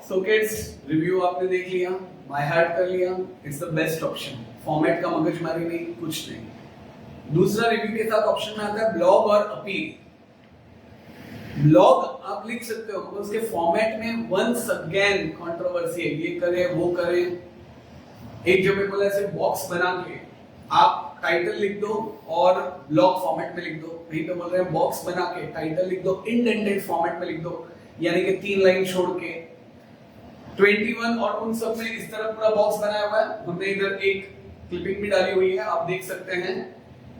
So kids, review आपने देख लिया, बाय हार्ट कर लिया, it's the best option. Format का मगजमारी नहीं, कुछ नहीं। दूसरा रिव्यू के साथ ऑप्शन में आता है ब्लॉग और अपील। ब्लॉग आप लिख सकते हो, मगर उसके फॉर्मेट में वंस अगेन कंट्रोवर्सी है, ये करे वो करे। एक जो मैं बोला ऐसे बॉक्स बना के आप टाइटल लिख दो और ब्लॉग फॉर्मेट में लिख दो। कहीं पे बोल रहे हैं बॉक्स बना के टाइटल लिख दो, इंडेंटेड फॉर्मेट में लिख दो, यानी कि 3 लाइन छोड़ के। 21 और उन सब में इस तरह पूरा बॉक्स बनाया हुआ है, हमने इधर एक क्लिपिंग भी डाली हुई है, आप देख सकते हैं।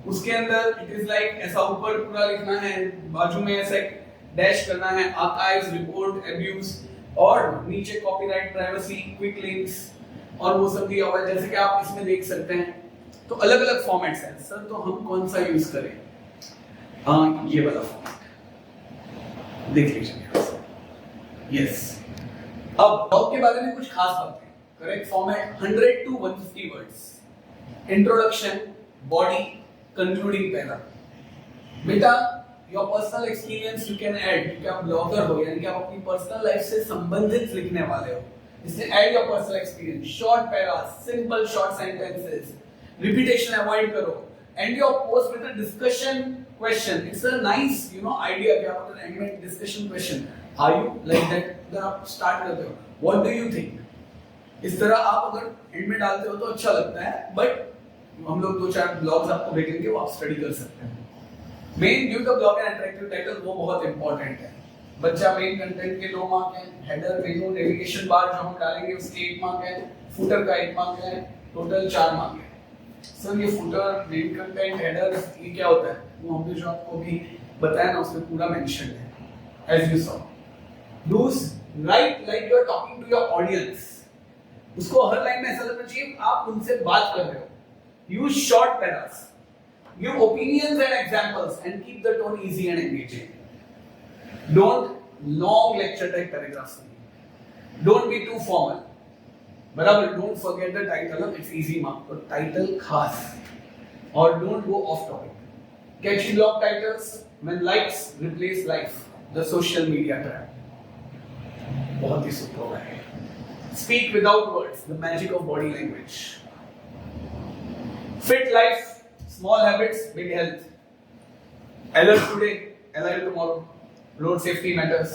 उसके अंदर इट इज लाइक ऐसा ऊपर पूरा लिखना है, बाजू में ऐसे डैश करना है, आर्काइव्स, रिपोर्ट, अब्यूज, और नीचे कॉपीराइट, प्राइवेसी, क्विक लिंक्स और वो सब दिया हुआ है, जैसे कि आप इसमें देख सकते हैं। तो अलग अलग फॉर्मेट्स हैं सर, तो हम कौन सा यूज करें? ये वाला फॉर्मेट देख लीजिए। यस, अब ब्लॉग के बारे में कुछ खास बातें। Correct format 100 to 150 words. Introduction, body, concluding para. बेटा your personal experience you can add, क्योंकि आप ब्लॉगर हो, यानी कि आप अपनी पर्सनल लाइफ से संबंधित लिखने वाले हो, इसलिए add your personal experience. Short para, simple short sentences, repetition avoid करो, end your post with a discussion question. It's a nice idea कि आप अगर एंड में discussion question, are you like that, अगर आप स्टार्ट करते हो व्हाट डू यू थिंक, इस तरह आप अगर एंड में डालते हो तो अच्छा लगता है। बट हम लोग 2-4 ब्लॉग्स आपको भेजेंगे, वो आप स्टडी कर सकते हैं। Main give the blog an attractive title, वो बहुत इंपॉर्टेंट है। बच्चा मेन कंटेंट के 2 मार्क हैं, हेडर, मेनू, नेविगेशन बार जो हम डालेंगे उसके 1 मार्क है, फुटर का 1 मार्क है, टोटल 4 मार्क है। सर ये फुटर, मेन कंटेंट, हेडर, ये क्या होता है? वो हमने जो आपको भी बताया ना, उसमें पूरा मेंशन है, as you saw. Does write like you are talking to your audience. उसको हर लाइन में ऐसा लगना चाहिए आप उनसे बात कर रहे हो। Use short paras, give opinions and examples, and keep the tone easy and engaging. Don't long lecture type paragraphs, don't be too formal, बराबर। Don't forget the title, it's easy mark, तो टाइटल खास, और don't go off topic. Catchy blog titles, when likes replace life, the social media trap, बहुत ही super है। Speak without words, the magic of body language. Fit life, small habits, big health. alert today, alive tomorrow. Road safety matters.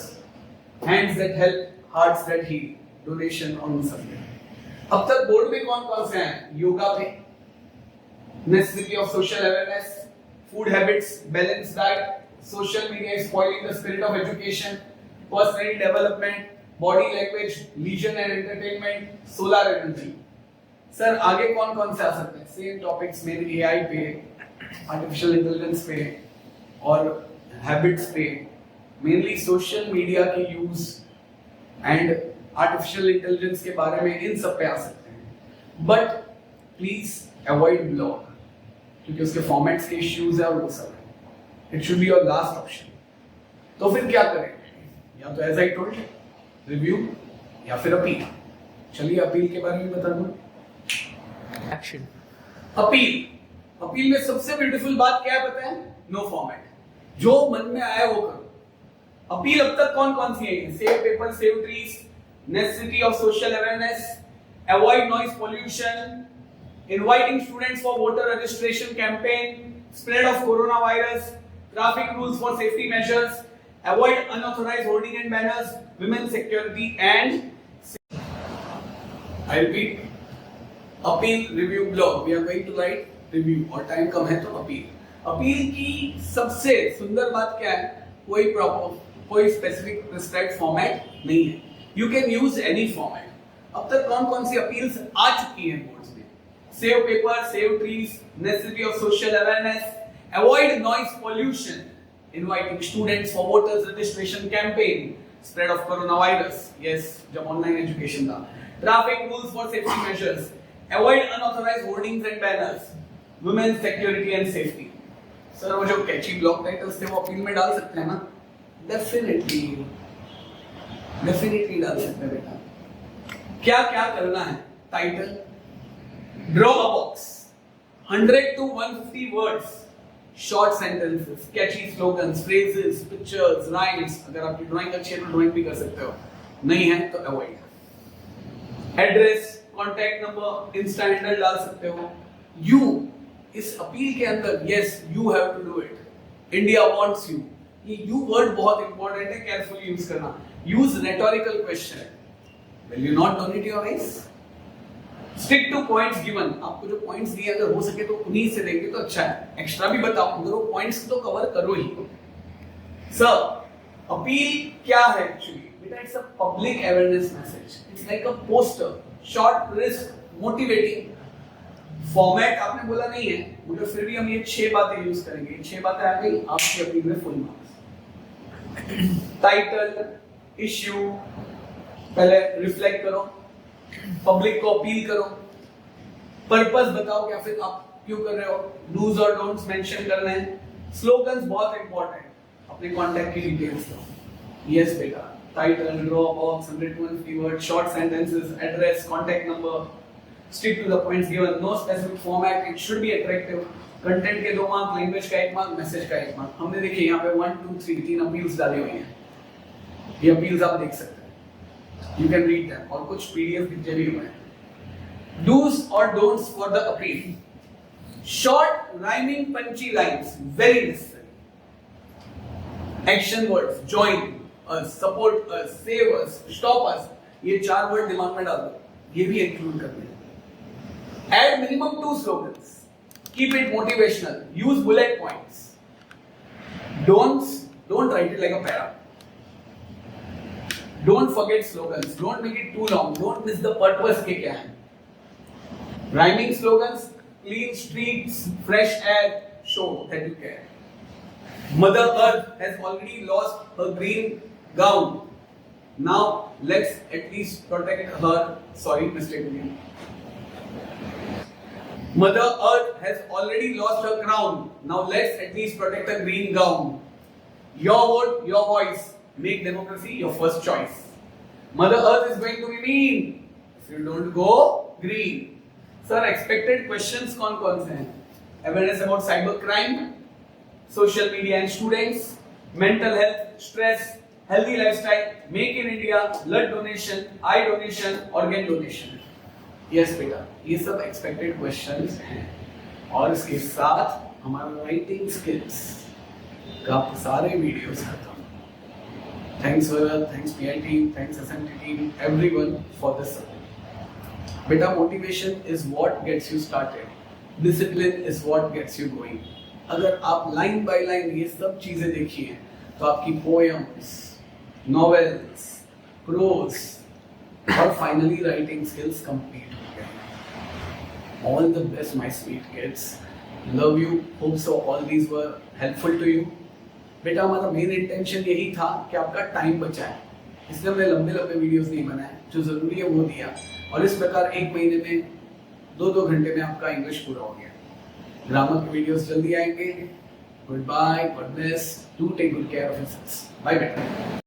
Hands that help, hearts that heal. Donation on Sunday. अब तक board में कौन कौन से हैं? योगा पे, necessity of social awareness, food habits, balanced diet, social media is spoiling the spirit of education, personality development, body language, leisure and entertainment, solar energy. Sir आगे कौन कौन से आ सकते हैं? सेम टॉपिक्स में AI पे, आर्टिफिशियल इंटेलिजेंस पे और हैबिट्स पे, मेनली सोशल मीडिया के यूज एंड आर्टिफिशियल इंटेलिजेंस के बारे में, इन सब पे आ सकते हैं। बट प्लीज अवॉइड ब्लॉग, क्योंकि उसके फॉर्मेट्स के इश्यूज है और वो सब है। It should be your last option. तो फिर क्या करें? या तो एज आई टोल्ड रिव्यू या फिर अपील। चलिए अपील के बारे में बता दूं। एक्शन। अपील में सबसे ब्यूटीफुल बात क्या है पता है? नो फॉर्मेट, जो मन में आया वो करो। अपील अब तक कौन कौन सी है? Save paper, save trees, necessity of social awareness, avoid noise pollution, inviting students for voter registration campaign, spread of corona virus, traffic rules for safety measures, avoid unauthorised hoarding and banners, women security and I repeat, appeal, review, blog. We are going to write review और time कम है तो appeal की सबसे सुंदर बात क्या है? कोई प्रॉपर, कोई स्पेसिफिक प्रिस्क्राइब्ड फॉर्मेट नहीं है, you can use any format. अब तक कौन कौन सी अपील्स आ चुकी हैं बोर्ड्स में? Save paper, save trees, necessity of social awareness, avoid noise pollution, inviting students for voters registration campaign, spread of corona virus, yes जब ऑनलाइन एजुकेशन था, traffic rules for safety measures, avoid unauthorised hoardings and banners, women security and safety. Sir वो जो कैची block titles थे वो appeal में डाल सकते हैं ना? डेफिनेटली डाल सकते हैं बेटा। क्या क्या करना है? Title, draw a box, 100 to 150 words, short sentences, catchy slogans, phrases, pictures, rhymes. अगर आपकी ड्राइंग अच्छी है तो ड्राइंग भी कर सकते हो। नहीं है तो avoid. Address, contact number, insta handle डाल सकते हो। यू, इस अपील के अंदर yes you have to do it, India wants you, ये यू वर्ड बहुत इंपॉर्टेंट है, केयरफुली यूज करना। Use rhetorical question, will you not donate your rice? Stick to points given, आपको जो पॉइंट्स दिए अगर हो सके तो उन्हीं से देंगे तो अच्छा है, एक्स्ट्रा भी बताओ मगर वो पॉइंट्स तो कवर करो ही। सर, अपील क्या है एक्चुअली? बेटा it's a public awareness message, it's like a poster, short, crisp, motivating. Format आपने बोला नहीं है मगर फिर भी हम ये 6 बातें यूज करेंगे। 6 बातें आ गई आपकी अपील में फुल मार्क्स। टाइटल, इश्यू, पहले रिफ्लेक्ट करो, पब्लिक को अपील करो, पर्पस बताओ क्या फिर आप क्यों कर रहे हो, डूज और डोंट्स मेंशन करने हैं। स्लोगन्स बहुत इंपॉर्टेंट, अपने कॉन्टैक्ट की डिटेल्स दो। यस बेटा, title, draw box, 101 keyword, short sentences, address, contact number, stick to the points given, no specific format, it should be attractive, content के 2 मार्क, लैंग्वेज का 1 mark, message का 1 mark. हमने देखिए यहाँ पे 1 2 3 3 अपील्स डाले हुए हैं, ये अपील्स आप देख सकते हैं, you can read them, और कुछ पीडीएफ भी हुए हैं। do's or don'ts for the appeal, short rhyming punchy lines very necessary, action words, join us, support us, save us, stop us, ये 4 वर्ड दिमाग में डाल दो, ये भी इंक्लूड करने हैं। Add minimum 2 slogans. Keep it motivational. Use bullet points. Don't write it like a para. Don't forget slogans. Don't make it too long. Don't miss the purpose के क्या है. Rhyming slogans, clean streets, fresh air, show that you care. Mother Earth has already lost her green gown. Now let's at least protect her. Sorry, mistake again. Mother Earth has already lost her crown. Now let's at least protect the green gown. Your vote, your voice. Make democracy your first choice. Mother Earth is going to be mean if you don't go green. Sir, expected questions कौन से हैं? Awareness about cyber crime, social media and students, mental health, stress, healthy lifestyle, make in India, blood donation, eye donation, organ donation. Yes बेटा, ये सब expected questions हैं और इसके साथ हमारा राइटिंग स्किल्स का सारे वीडियोस खत्म। Thanks Varad, thanks PI team, thanks SMT team, everyone for this support. बेटा motivation is what gets you started, discipline is what gets you going. अगर आप लाइन बाय लाइन ये सब चीजें देखिए तो आपकी पोएम्स, नॉवेल्स, प्रोज और फाइनली राइटिंग स्किल्स कंप्लीट हो गए। All the best my sweet kids, love you, hope so all these were helpful to you। बेटा हमारा मेन इंटेंशन यही था कि आपका टाइम बचाए, इसलिए हमने लंबे लंबे वीडियोस नहीं बनाए, जो जरूरी है वो दिया और इस प्रकार 1 महीने में 2-2 घंटे में आपका इंग्लिश पूरा हो गया। ग्रामर के वीडियोस जल्दी आएंगे। Goodbye, God bless, do take good care of yourselves, bye बेटा।